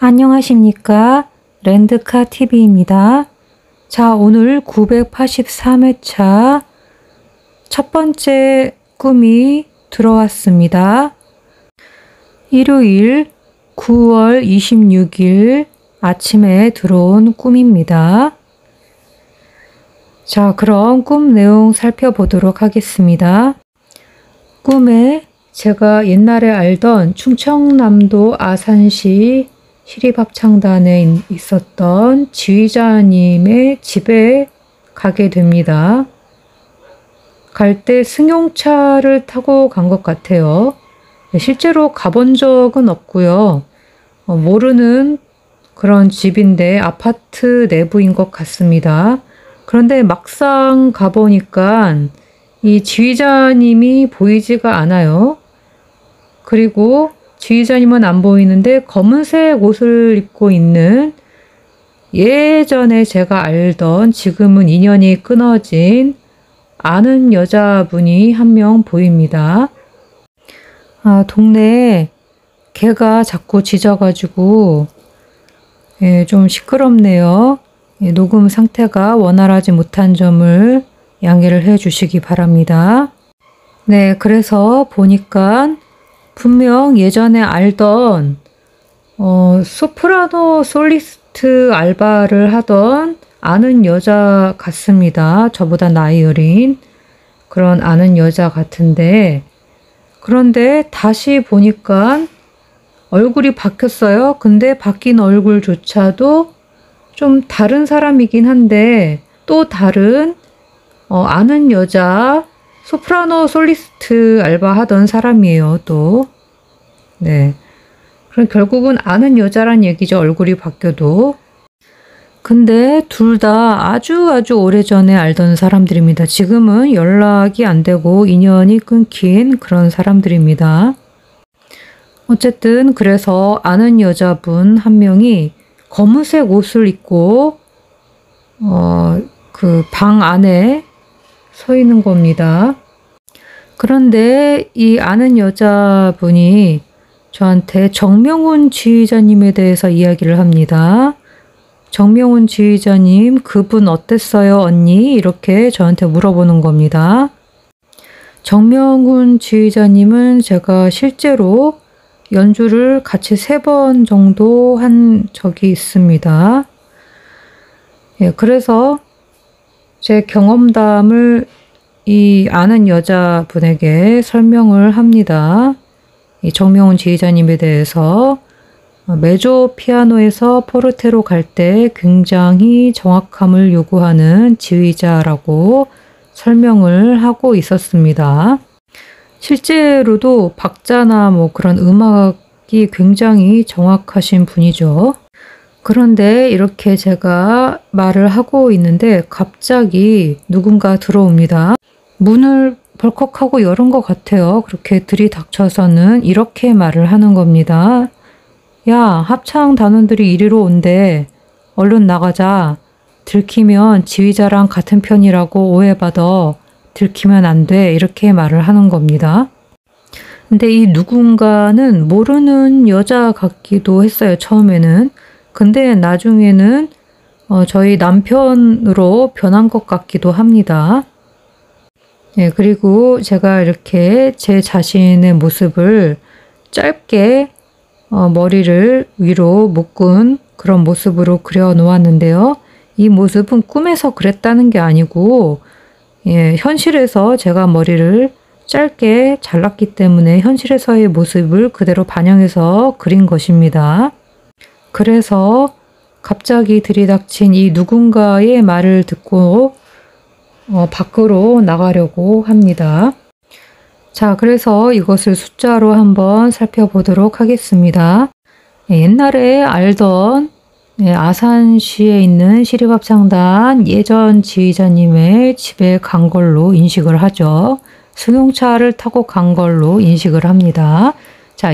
안녕하십니까? 렌드카TV입니다. 자, 오늘 983회차 첫 번째 꿈이 들어왔습니다. 일요일 9월 26일 아침에 들어온 꿈입니다. 자, 그럼 꿈 내용 살펴보도록 하겠습니다. 꿈에 제가 옛날에 알던 충청남도 아산시 시립합창단에 있었던 지휘자님의 집에 가게 됩니다. 갈 때 승용차를 타고 간 것 같아요. 실제로 가본 적은 없고요. 모르는 그런 집인데 아파트 내부인 것 같습니다. 그런데 막상 가보니까 이 지휘자님이 보이지가 않아요. 그리고 지휘자님은 안 보이는데 검은색 옷을 입고 있는 예전에 제가 알던 지금은 인연이 끊어진 아는 여자분이 한 명 보입니다. 동네에 개가 자꾸 짖어가지고 좀 시끄럽네요. 녹음 상태가 원활하지 못한 점을 양해를 해 주시기 바랍니다. 네, 그래서 보니까 분명 예전에 알던 소프라노 솔리스트 알바를 하던 아는 여자 같습니다. 저보다 나이 어린 그런 아는 여자 같은데, 그런데 다시 보니까 얼굴이 바뀌었어요. 근데 바뀐 얼굴조차도 좀 다른 사람이긴 한데 또 다른 아는 여자 소프라노 솔리스트 알바하던 사람이에요, 또. 네. 그럼 결국은 아는 여자란 얘기죠, 얼굴이 바뀌어도. 근데 둘 다 아주 오래전에 알던 사람들입니다. 지금은 연락이 안 되고 인연이 끊긴 그런 사람들입니다. 어쨌든 그래서 아는 여자분 한 명이 검은색 옷을 입고 그 방 안에 서 있는 겁니다. 그런데 이 아는 여자분이 저한테 정명훈 지휘자님에 대해서 이야기를 합니다. 정명훈 지휘자님, 그분 어땠어요, 언니? 이렇게 저한테 물어보는 겁니다. 정명훈 지휘자님은 제가 실제로 연주를 같이 3번 정도 한 적이 있습니다. 그래서 제 경험담을 이 아는 여자분에게 설명을 합니다. 이 정명훈 지휘자님에 대해서 메조 피아노에서 포르테로 갈 때 굉장히 정확함을 요구하는 지휘자라고 설명을 하고 있었습니다. 실제로도 박자나 뭐 그런 음악이 굉장히 정확하신 분이죠. 그런데 이렇게 제가 말을 하고 있는데 갑자기 누군가 들어옵니다. 문을 벌컥하고 열은 것 같아요. 그렇게 들이닥쳐서는 이렇게 말을 하는 겁니다. 야, 합창 단원들이 이리로 온대. 얼른 나가자. 들키면 지휘자랑 같은 편이라고 오해받아. 들키면 안 돼. 이렇게 말을 하는 겁니다. 근데 이 누군가는 모르는 여자 같기도 했어요, 처음에는. 근데 나중에는 저희 남편으로 변한 것 같기도 합니다. 그리고 제가 이렇게 제 자신의 모습을 짧게 머리를 위로 묶은 그런 모습으로 그려 놓았는데요. 이 모습은 꿈에서 그랬다는 게 아니고 현실에서 제가 머리를 짧게 잘랐기 때문에 현실에서의 모습을 그대로 반영해서 그린 것입니다. 그래서 갑자기 들이닥친 이 누군가의 말을 듣고 밖으로 나가려고 합니다. 자, 그래서 이것을 숫자로 한번 살펴보도록 하겠습니다. 옛날에 알던 아산시에 있는 시립합창단 예전 지휘자님의 집에 간 걸로 인식을 하죠. 승용차를 타고 간 걸로 인식을 합니다. 자,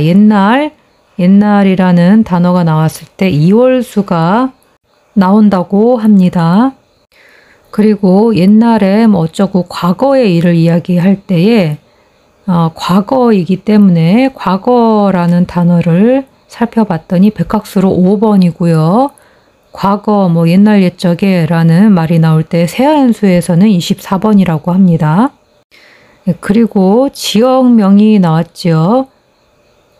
옛날이라는 단어가 나왔을 때 이월수가 나온다고 합니다. 그리고 옛날에 뭐 어쩌고 과거의 일을 이야기할 때에 과거이기 때문에 과거라는 단어를 살펴봤더니 백학수로 5번이고요. 과거 뭐 옛날 옛적에 라는 말이 나올 때 세아연수에서는 24번이라고 합니다. 그리고 지역명이 나왔죠.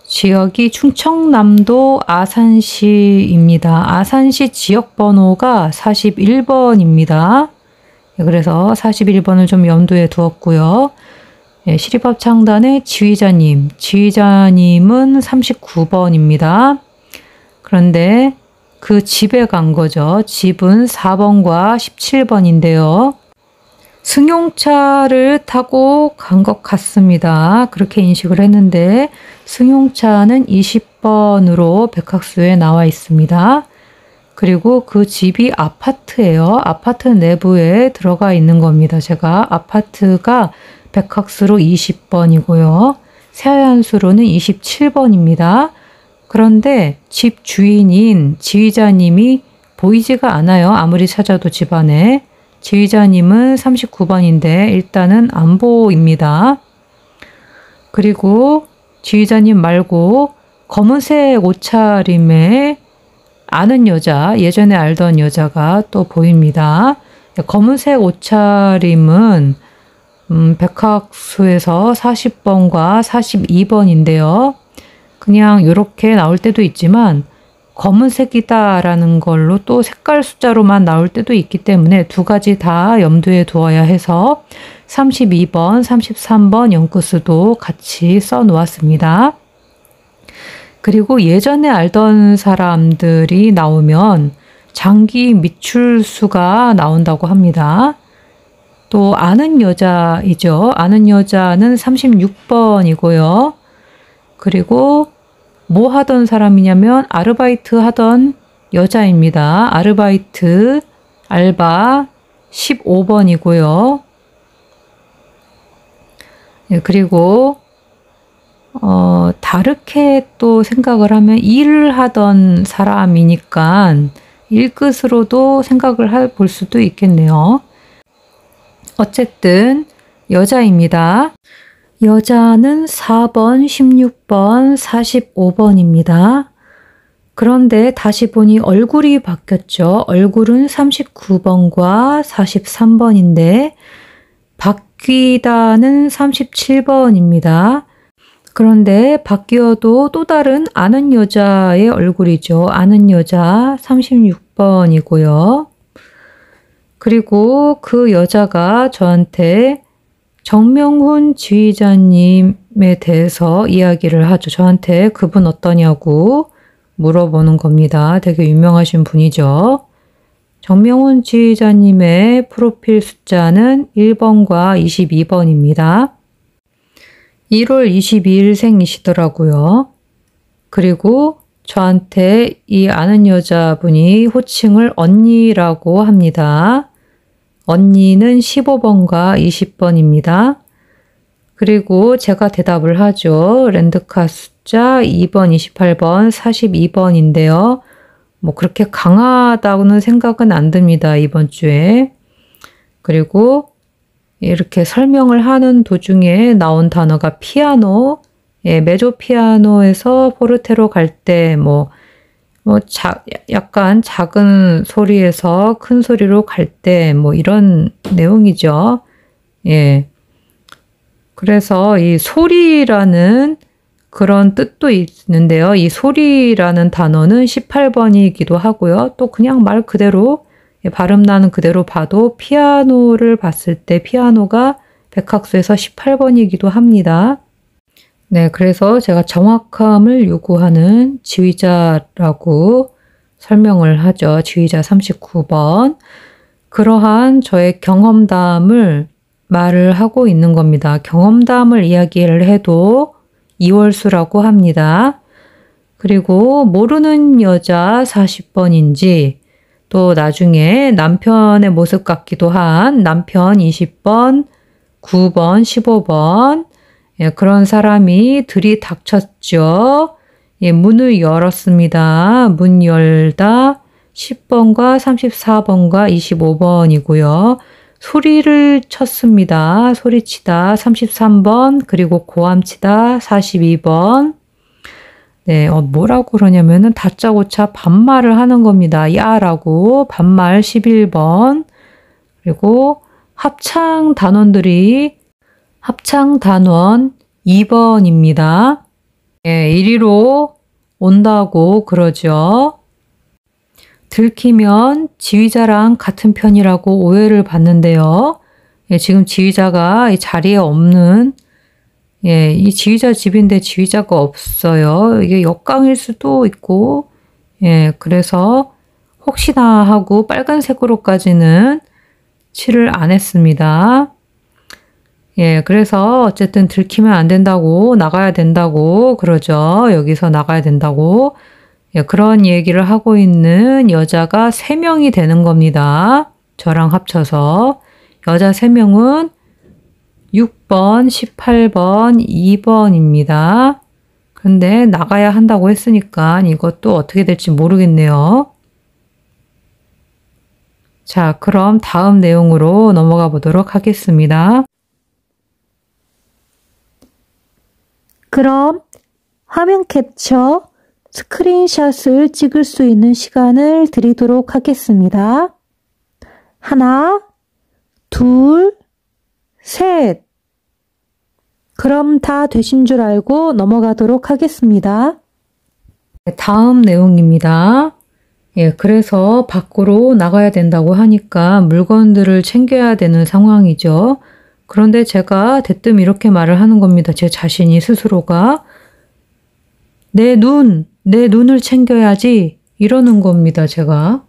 지역이 충청남도 아산시입니다. 아산시 지역번호가 41번입니다. 그래서 41번을 좀 염두에 두었고요. 시립합창단의 지휘자님은 39번입니다. 그런데 그 집에 간 거죠. 집은 4번과 17번인데요. 승용차를 타고 간 것 같습니다. 그렇게 인식을 했는데 승용차는 20번으로 백학수에 나와 있습니다. 그리고 그 집이 아파트예요. 아파트 내부에 들어가 있는 겁니다. 제가 아파트가 백학수로 20번이고요. 세아연수로는 27번입니다. 그런데 집 주인인 지휘자님이 보이지가 않아요. 아무리 찾아도 집 안에. 지휘자님은 39번인데 일단은 안 보입니다. 그리고 지휘자님 말고 검은색 옷차림의 아는 여자, 예전에 알던 여자가 또 보입니다. 검은색 옷차림은 백학수에서 40번과 42번인데요. 그냥 이렇게 나올 때도 있지만 검은색이다라는 걸로 또 색깔 숫자로만 나올 때도 있기 때문에 두 가지 다 염두에 두어야 해서 32번, 33번 영구수도 같이 써 놓았습니다. 그리고 예전에 알던 사람들이 나오면 장기 미출수가 나온다고 합니다. 또 아는 여자이죠. 아는 여자는 36번이고요. 그리고 뭐 하던 사람이냐면 아르바이트 하던 여자입니다. 아르바이트, 알바 15번이고요. 그리고 다르게 또 생각을 하면 일을 하던 사람이니까 일끝으로도 생각을 볼 수도 있겠네요. 어쨌든 여자입니다. 여자는 4번, 16번, 45번입니다. 그런데 다시 보니 얼굴이 바뀌었죠. 얼굴은 39번과 43번인데 바뀌다는 37번입니다. 그런데 바뀌어도 또 다른 아는 여자의 얼굴이죠. 아는 여자 36번이고요. 그리고 그 여자가 저한테 정명훈 지휘자님에 대해서 이야기를 하죠. 저한테 그분 어떠냐고 물어보는 겁니다. 되게 유명하신 분이죠. 정명훈 지휘자님의 프로필 숫자는 1번과 22번입니다. 1월 22일생이시더라고요. 그리고 저한테 이 아는 여자분이 호칭을 언니라고 합니다. 언니는 15번과 20번입니다. 그리고 제가 대답을 하죠. 렌드카 숫자 2번, 28번, 42번인데요. 뭐 그렇게 강하다고는 생각은 안 듭니다. 이번 주에. 그리고 이렇게 설명을 하는 도중에 나온 단어가 피아노, 메조 피아노에서 포르테로 갈 때 약간 작은 소리에서 큰 소리로 갈 때 이런 내용이죠. 예. 그래서 이 소리라는 그런 뜻도 있는데요. 이 소리라는 단어는 18번이기도 하고요. 또 그냥 말 그대로 발음 나는 그대로 봐도 피아노를 봤을 때 피아노가 백학수에서 18번이기도 합니다. 네, 그래서 제가 정확함을 요구하는 지휘자라고 설명을 하죠. 지휘자 39번. 그러한 저의 경험담을 말을 하고 있는 겁니다. 경험담을 이야기를 해도 이월수라고 합니다. 그리고 모르는 여자 40번인지 또 나중에 남편의 모습 같기도 한 남편 20번, 9번, 15번 그런 사람이 들이닥쳤죠. 문을 열었습니다. 문 열다 10번과 34번과 25번이고요. 소리를 쳤습니다. 소리치다 33번, 그리고 고함치다 42번. 네, 뭐라고 그러냐면은 다짜고짜 반말을 하는 겁니다. 야라고 반말 11번. 그리고 합창 단원들이 합창 단원 2번입니다. 예, 이리로 온다고 그러죠. 들키면 지휘자랑 같은 편이라고 오해를 받는데요. 예, 지금 지휘자가 이 자리에 없는 예, 이 지휘자 집인데 지휘자가 없어요. 이게 역강일 수도 있고 예, 그래서 혹시나 하고 빨간색으로까지는 칠을 안 했습니다. 예, 그래서 어쨌든 들키면 안 된다고 나가야 된다고 그러죠. 여기서 나가야 된다고. 예, 그런 얘기를 하고 있는 여자가 3명이 되는 겁니다. 저랑 합쳐서. 여자 3명은 6번, 18번, 2번입니다. 근데 나가야 한다고 했으니까 이것도 어떻게 될지 모르겠네요. 자, 그럼 다음 내용으로 넘어가 보도록 하겠습니다. 그럼 화면 캡처, 스크린샷을 찍을 수 있는 시간을 드리도록 하겠습니다. 하나, 둘, 셋. 그럼 다 되신 줄 알고 넘어가도록 하겠습니다. 다음 내용입니다. 예, 그래서 밖으로 나가야 된다고 하니까 물건들을 챙겨야 되는 상황이죠. 그런데 제가 대뜸 이렇게 말을 하는 겁니다. 제 자신이 스스로가 내 눈을 챙겨야지 이러는 겁니다. 제가.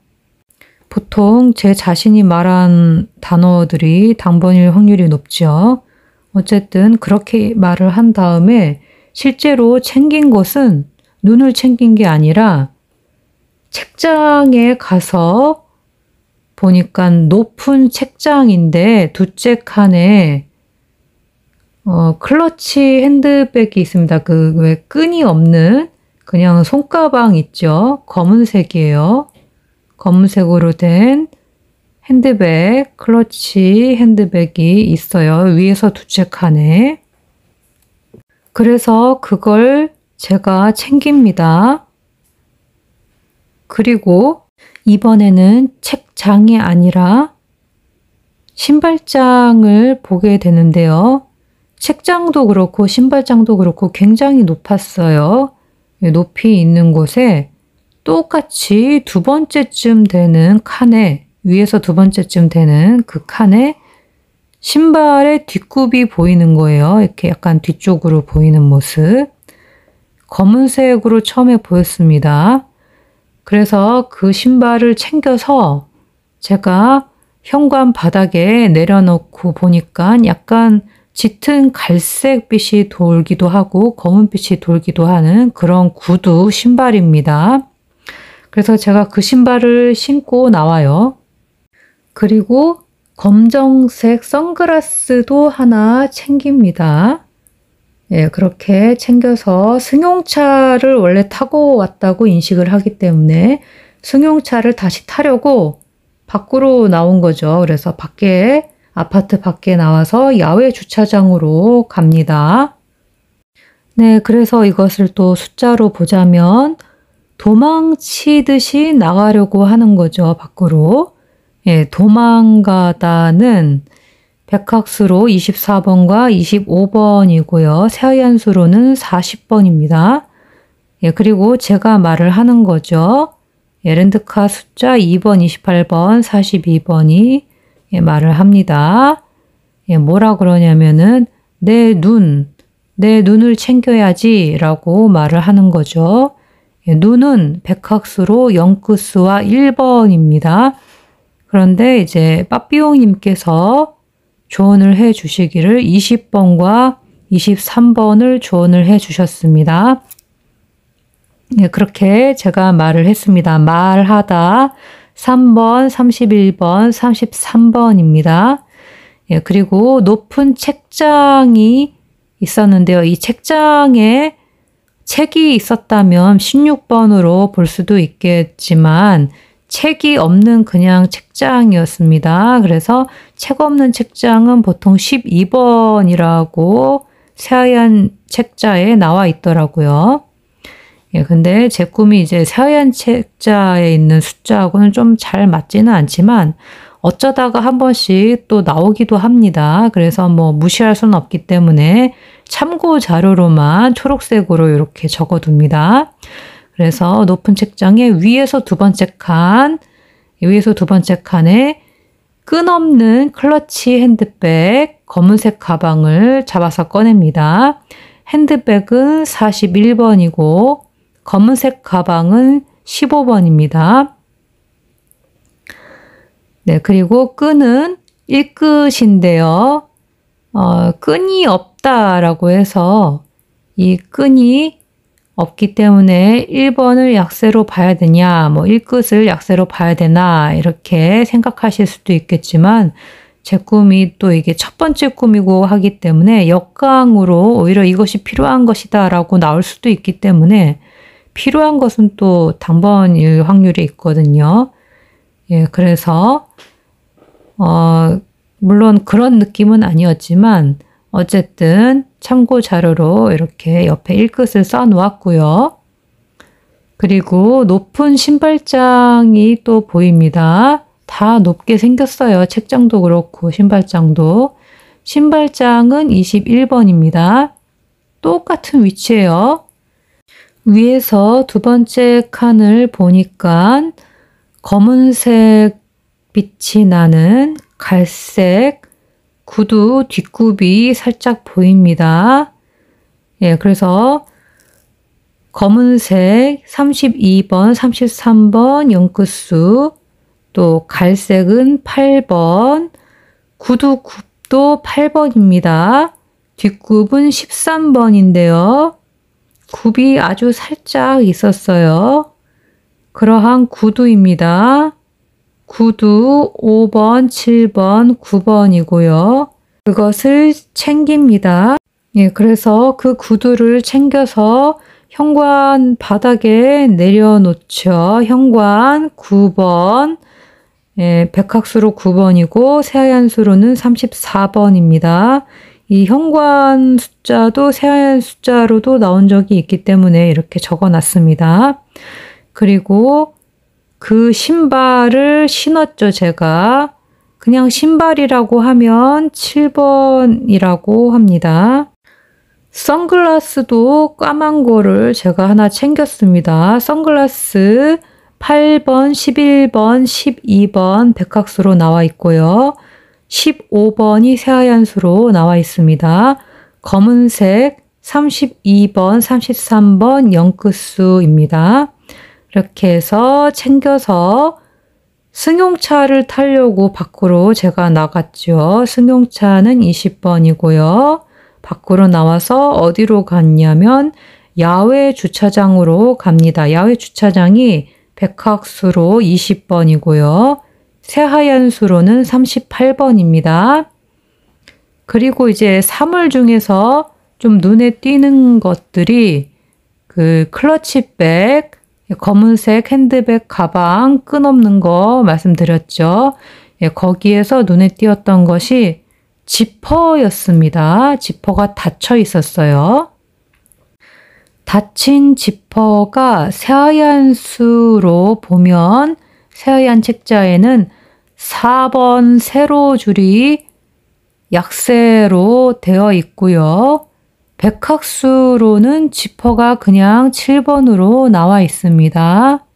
보통 제 자신이 말한 단어들이 당번일 확률이 높죠. 어쨌든 그렇게 말을 한 다음에 실제로 챙긴 것은 눈을 챙긴 게 아니라 책장에 가서 보니까 높은 책장인데 두째 칸에 클러치 핸드백이 있습니다. 그 왜 끈이 없는 그냥 손가방 있죠. 검은색이에요. 검은색으로 된 핸드백, 클러치 핸드백이 있어요. 위에서 두째 칸에. 그래서 그걸 제가 챙깁니다. 그리고 이번에는 책장이 아니라 신발장을 보게 되는데요. 책장도 그렇고 신발장도 그렇고 굉장히 높았어요. 높이 있는 곳에 똑같이 2번째쯤 되는 칸에 위에서 2번째쯤 되는 그 칸에 신발의 뒷굽이 보이는 거예요. 이렇게 약간 뒤쪽으로 보이는 모습. 검은색으로 처음에 보였습니다. 그래서 그 신발을 챙겨서 제가 현관 바닥에 내려놓고 보니까 약간 짙은 갈색빛이 돌기도 하고 검은빛이 돌기도 하는 그런 구두 신발입니다. 그래서 제가 그 신발을 신고 나와요. 그리고 검정색 선글라스도 하나 챙깁니다. 예, 그렇게 챙겨서 승용차를 원래 타고 왔다고 인식을 하기 때문에 승용차를 다시 타려고 밖으로 나온 거죠. 그래서 밖에 아파트 밖에 나와서 야외 주차장으로 갑니다. 네, 그래서 이것을 또 숫자로 보자면 도망치듯이 나가려고 하는 거죠. 밖으로. 예, 도망가다는 백학수로 24번과 25번이고요. 새하얀수로는 40번입니다. 예, 그리고 제가 말을 하는 거죠. 예, 렌트카 숫자 2번, 28번, 42번이 예, 말을 합니다. 예, 뭐라 그러냐면은 내 눈을 챙겨야지 라고 말을 하는 거죠. 예, 눈은 백학수로 0끝수와 1번입니다. 그런데 이제 빠삐용님께서 조언을 해 주시기를 20번과 23번을 조언을 해 주셨습니다. 예, 그렇게 제가 말을 했습니다. 말하다 3번, 31번, 33번입니다. 예, 그리고 높은 책장이 있었는데요. 이 책장에 책이 있었다면 16번으로 볼 수도 있겠지만 책이 없는 그냥 책장이었습니다. 그래서 책 없는 책장은 보통 12번이라고 새하얀 책자에 나와 있더라고요. 예, 근데 제 꿈이 이제 새하얀 책자에 있는 숫자하고는 좀 잘 맞지는 않지만 어쩌다가 한 번씩 또 나오기도 합니다. 그래서 뭐 무시할 수는 없기 때문에 참고 자료로만 초록색으로 이렇게 적어둡니다. 그래서 높은 책장에 위에서 두 번째 칸, 위에서 두 번째 칸에 끈 없는 클러치 핸드백, 검은색 가방을 잡아서 꺼냅니다. 핸드백은 41번이고 검은색 가방은 15번입니다. 네, 그리고 끈은 1끝인데요. 끈이 없다라고 해서 이 끈이 없기 때문에 1번을 약세로 봐야 되냐, 뭐 1끝을 약세로 봐야 되나 이렇게 생각하실 수도 있겠지만 제 꿈이 또 이게 첫 번째 꿈이고 하기 때문에 역강으로 오히려 이것이 필요한 것이다 라고 나올 수도 있기 때문에 필요한 것은 또 당번일 확률이 있거든요. 예, 그래서 물론 그런 느낌은 아니었지만 어쨌든 참고 자료로 이렇게 옆에 1끝을 써 놓았고요. 그리고 높은 신발장이 또 보입니다. 다 높게 생겼어요. 책장도 그렇고 신발장도. 신발장은 21번입니다. 똑같은 위치예요. 위에서 두 번째 칸을 보니까 검은색 빛이 나는 갈색 구두 뒷굽이 살짝 보입니다. 예, 그래서 검은색 32번, 33번 0끝수, 또 갈색은 8번, 구두 굽도 8번입니다. 뒷굽은 13번인데요. 굽이 아주 살짝 있었어요. 그러한 구두입니다. 구두 5번, 7번, 9번이고요. 그것을 챙깁니다. 예, 그래서 그 구두를 챙겨서 현관 바닥에 내려놓죠. 현관 9번, 예, 백학수로 9번이고 새하얀 수로는 34번입니다. 이 현관 숫자도 새하얀 숫자로도 나온 적이 있기 때문에 이렇게 적어놨습니다. 그리고 그 신발을 신었죠, 제가. 그냥 신발이라고 하면 7번이라고 합니다. 선글라스도 까만 거를 제가 하나 챙겼습니다. 선글라스 8번, 11번, 12번 백학수로 나와 있고요. 15번이 새하얀 수로 나와 있습니다. 검은색 32번, 33번 0끝수입니다. 이렇게 해서 챙겨서 승용차를 타려고 밖으로 제가 나갔죠. 승용차는 20번이고요. 밖으로 나와서 어디로 갔냐면 야외 주차장으로 갑니다. 야외 주차장이 백학수로 20번이고요. 새하얀 수로는 38번입니다. 그리고 이제 사물 중에서 좀 눈에 띄는 것들이 그 클러치백, 검은색 핸드백 가방 끈 없는 거 말씀드렸죠. 예, 거기에서 눈에 띄었던 것이 지퍼였습니다. 지퍼가 닫혀 있었어요. 닫힌 지퍼가 새하얀 수로 보면 새하얀 책자에는 4번 세로 줄이 약세로 되어 있고요. 백학수로는 지퍼가 그냥 7번으로 나와 있습니다.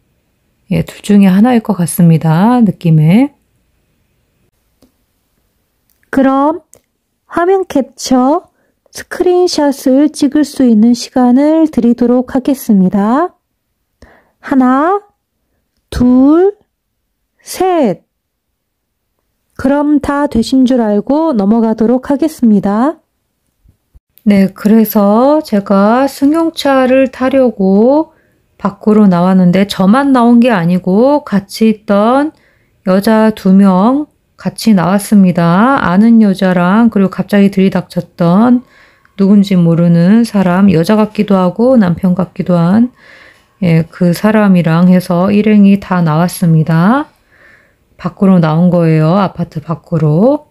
예, 둘 중에 하나일 것 같습니다. 느낌에. 그럼 화면 캡처, 스크린샷을 찍을 수 있는 시간을 드리도록 하겠습니다. 하나, 둘, 셋. 그럼 다 되신 줄 알고 넘어가도록 하겠습니다. 네, 그래서 제가 승용차를 타려고 밖으로 나왔는데 저만 나온 게 아니고 같이 있던 여자 2명 같이 나왔습니다. 아는 여자랑 그리고 갑자기 들이닥쳤던 누군지 모르는 사람, 여자 같기도 하고 남편 같기도 한 그 사람이랑 해서 일행이 다 나왔습니다. 밖으로 나온 거예요. 아파트 밖으로.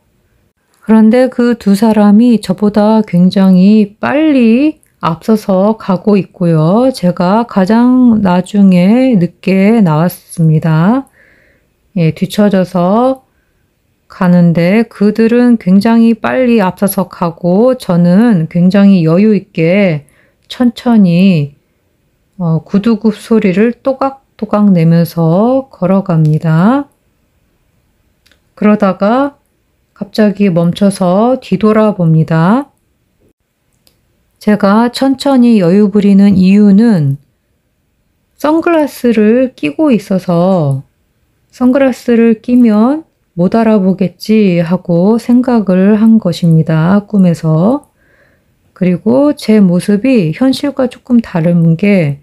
그런데 그 두 사람이 저보다 굉장히 빨리 앞서서 가고 있고요. 제가 가장 나중에 늦게 나왔습니다. 예, 뒤처져서 가는데 그들은 굉장히 빨리 앞서서 가고 저는 굉장히 여유 있게 천천히 구두굽 소리를 또각또각 내면서 걸어갑니다. 그러다가 갑자기 멈춰서 뒤돌아봅니다. 제가 천천히 여유 부리는 이유는 선글라스를 끼고 있어서 선글라스를 끼면 못 알아보겠지 하고 생각을 한 것입니다. 꿈에서. 그리고 제 모습이 현실과 조금 다른 게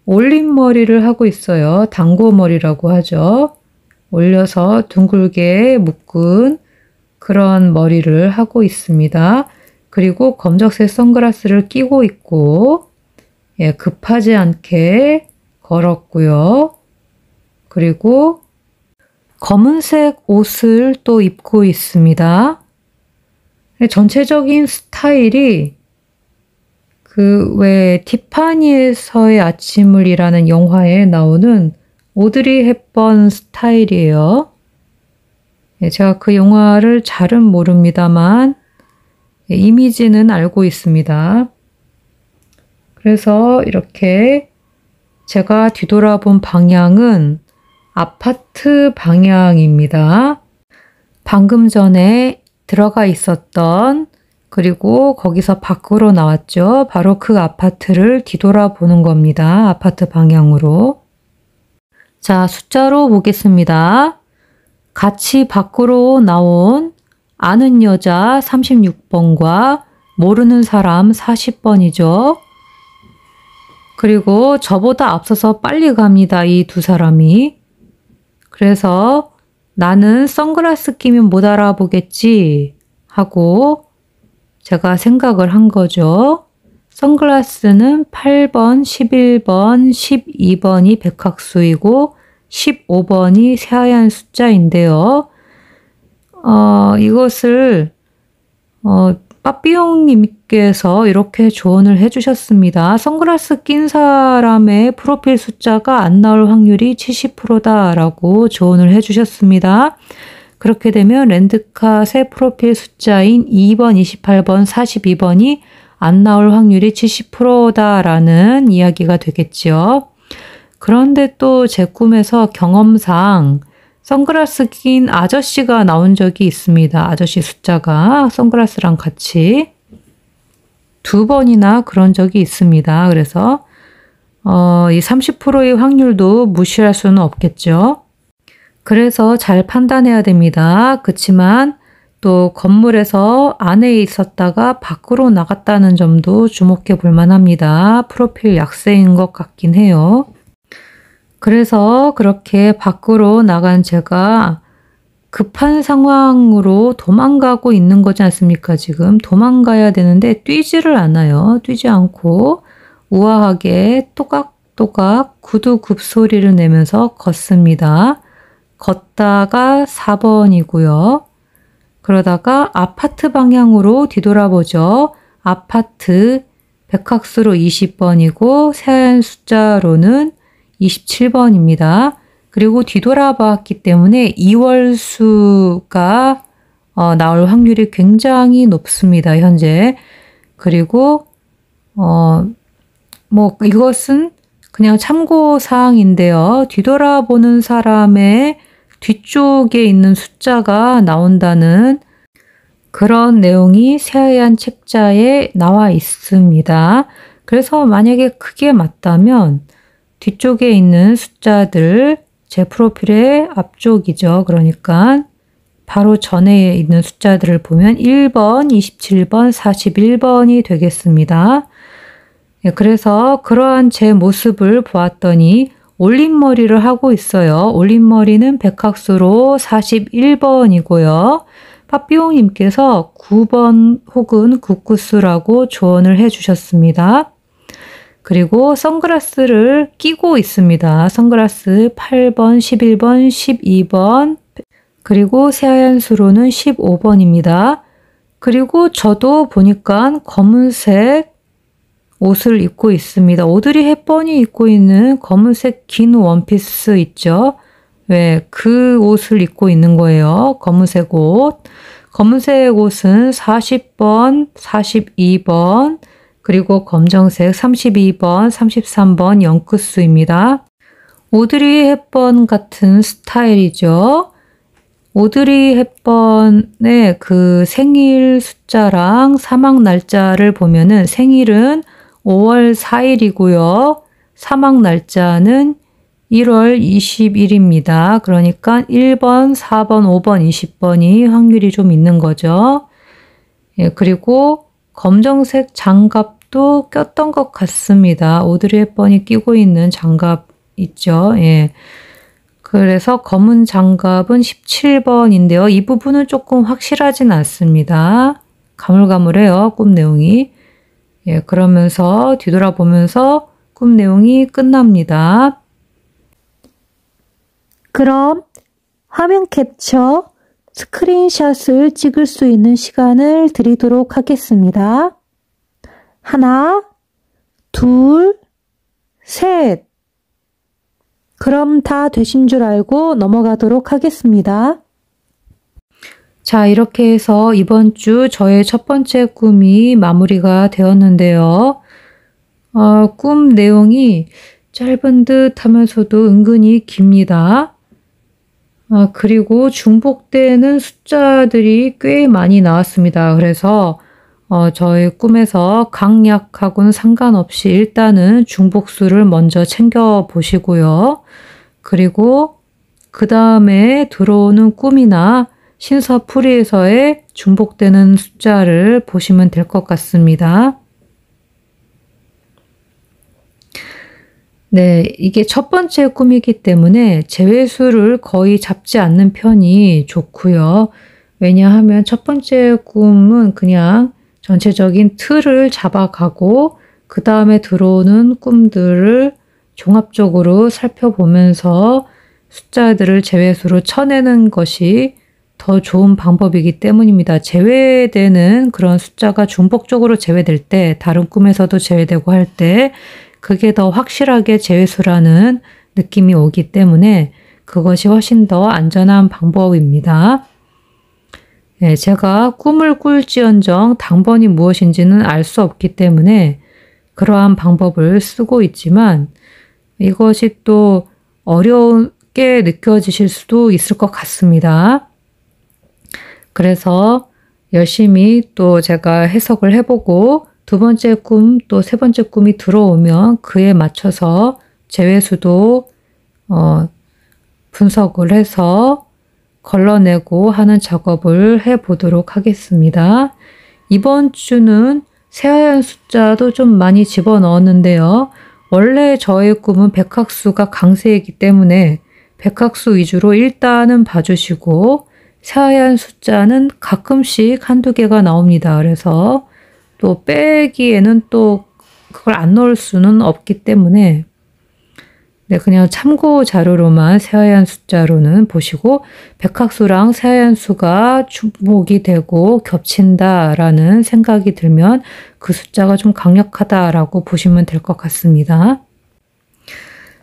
올림머리를 하고 있어요. 당고머리라고 하죠. 올려서 둥글게 묶은 그런 머리를 하고 있습니다. 그리고 검정색 선글라스를 끼고 있고 예, 급하지 않게 걸었고요. 그리고 검은색 옷을 또 입고 있습니다. 전체적인 스타일이 그 왜 티파니에서의 아침을이라는 영화에 나오는 오드리 헵번 스타일이에요. 예, 제가 그 영화를 잘은 모릅니다만 예, 이미지는 알고 있습니다. 그래서 이렇게 제가 뒤돌아본 방향은 아파트 방향입니다. 방금 전에 들어가 있었던 그리고 거기서 밖으로 나왔죠. 바로 그 아파트를 뒤돌아보는 겁니다. 아파트 방향으로. 자, 숫자로 보겠습니다. 같이 밖으로 나온 아는 여자 36번과 모르는 사람 40번이죠. 그리고 저보다 앞서서 빨리 갑니다. 이 두 사람이. 그래서 나는 선글라스 끼면 못 알아보겠지 하고 제가 생각을 한 거죠. 선글라스는 8번, 11번, 12번이 백학수이고 15번이 새하얀 숫자인데요. 이것을 빠삐용님께서 이렇게 조언을 해주셨습니다. 선글라스 낀 사람의 프로필 숫자가 안 나올 확률이 70%다라고 조언을 해주셨습니다. 그렇게 되면 랜드캇의 프로필 숫자인 2번, 28번, 42번이 안 나올 확률이 70%다라는 이야기가 되겠죠. 그런데 또 제 꿈에서 경험상 선글라스 낀 아저씨가 나온 적이 있습니다. 아저씨 숫자가 선글라스랑 같이 2번이나 그런 적이 있습니다. 그래서 이 30%의 확률도 무시할 수는 없겠죠. 그래서 잘 판단해야 됩니다. 그치만 또 건물에서 안에 있었다가 밖으로 나갔다는 점도 주목해 볼 만합니다. 프로필 약세인 것 같긴 해요. 그래서 그렇게 밖으로 나간 제가 급한 상황으로 도망가고 있는 거지 않습니까? 지금 도망가야 되는데 뛰지를 않아요. 뛰지 않고 우아하게 또각또각 구두굽 소리를 내면서 걷습니다. 걷다가 4번이고요. 그러다가 아파트 방향으로 뒤돌아보죠. 아파트 백학수로 20번이고 새하얀 숫자로는 27번입니다. 그리고 뒤돌아봤기 때문에 이월수가 나올 확률이 굉장히 높습니다. 현재. 그리고 이것은 그냥 참고사항인데요. 뒤돌아보는 사람의 뒤쪽에 있는 숫자가 나온다는 그런 내용이 새하얀 책자에 나와 있습니다. 그래서 만약에 그게 맞다면 뒤쪽에 있는 숫자들 제 프로필의 앞쪽이죠. 그러니까 바로 전에 있는 숫자들을 보면 1번, 27번, 41번이 되겠습니다. 그래서 그러한 제 모습을 보았더니 올림머리를 하고 있어요. 올림머리는 백학수로 41번이고요. 빠삐용님께서 9번 혹은 국구수라고 조언을 해주셨습니다. 그리고 선글라스를 끼고 있습니다. 선글라스 8번, 11번, 12번, 그리고 새하얀 수로는 15번입니다. 그리고 저도 보니까 검은색 옷을 입고 있습니다. 오드리 헵번이 입고 있는 검은색 긴 원피스 있죠? 왜, 그 옷을 입고 있는 거예요. 검은색 옷. 검은색 옷은 40번, 42번, 그리고 검정색 32번, 33번 영크스입니다. 오드리 헵번 같은 스타일이죠. 오드리 헵번의 그 생일 숫자랑 사망 날짜를 보면은 생일은 5월 4일이고요. 사망 날짜는 1월 20일입니다. 그러니까 1번, 4번, 5번, 20번이 확률이 좀 있는 거죠. 예, 그리고 검정색 장갑도 꼈던 것 같습니다. 오드리 헵번이 끼고 있는 장갑 있죠. 예. 그래서 검은 장갑은 17번인데요. 이 부분은 조금 확실하진 않습니다. 가물가물해요. 꿈 내용이. 예, 그러면서 뒤돌아보면서 꿈 내용이 끝납니다. 그럼 화면 캡처, 스크린샷을 찍을 수 있는 시간을 드리도록 하겠습니다. 하나, 둘, 셋. 그럼 다 되신 줄 알고 넘어가도록 하겠습니다. 자, 이렇게 해서 이번 주 저의 첫 번째 꿈이 마무리가 되었는데요. 꿈 내용이 짧은 듯 하면서도 은근히 깁니다. 그리고 중복되는 숫자들이 꽤 많이 나왔습니다. 그래서 저의 꿈에서 강약하고는 상관없이 일단은 중복수를 먼저 챙겨 보시고요. 그리고 그 다음에 들어오는 꿈이나 신서풀이에서의 중복되는 숫자를 보시면 될 것 같습니다. 네, 이게 첫 번째 꿈이기 때문에 제외수를 거의 잡지 않는 편이 좋고요. 왜냐하면 첫 번째 꿈은 그냥 전체적인 틀을 잡아가고 그 다음에 들어오는 꿈들을 종합적으로 살펴보면서 숫자들을 제외수로 쳐내는 것이 더 좋은 방법이기 때문입니다. 제외되는 그런 숫자가 중복적으로 제외될 때, 다른 꿈에서도 제외되고 할 때 그게 더 확실하게 제외수라는 느낌이 오기 때문에 그것이 훨씬 더 안전한 방법입니다. 네, 제가 꿈을 꿀지언정 당번이 무엇인지는 알 수 없기 때문에 그러한 방법을 쓰고 있지만 이것이 또 어렵게 느껴지실 수도 있을 것 같습니다. 그래서 열심히 또 제가 해석을 해보고 두 번째 꿈 또 세 번째 꿈이 들어오면 그에 맞춰서 제외수도 분석을 해서 걸러내고 하는 작업을 해보도록 하겠습니다. 이번 주는 새하얀 숫자도 좀 많이 집어넣었는데요. 원래 저의 꿈은 백학수가 강세이기 때문에 백학수 위주로 일단은 봐주시고 새하얀 숫자는 가끔씩 한두 개가 나옵니다. 그래서 또 빼기에는 또 그걸 안 넣을 수는 없기 때문에 네, 그냥 참고 자료로만 새하얀 숫자로는 보시고 백학수랑 새하얀 수가 중복이 되고 겹친다라는 생각이 들면 그 숫자가 좀 강력하다라고 보시면 될 것 같습니다.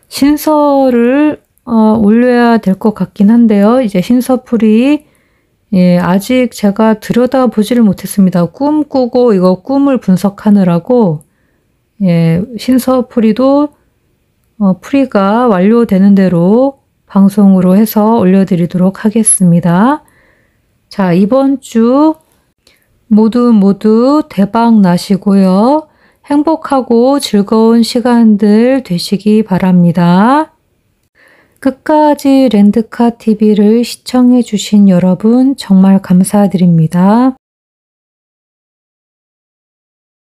신서를 올려야 될 것 같긴 한데요. 이제 신서풀이 아직 제가 들여다보지를 못했습니다. 꿈 꾸고 이거 꿈을 분석하느라고 신서풀이도 풀이가 완료되는 대로 방송으로 해서 올려드리도록 하겠습니다. 자, 이번 주 모두 대박 나시고요. 행복하고 즐거운 시간들 되시기 바랍니다. 끝까지 렌드카TV를 시청해 주신 여러분 정말 감사드립니다.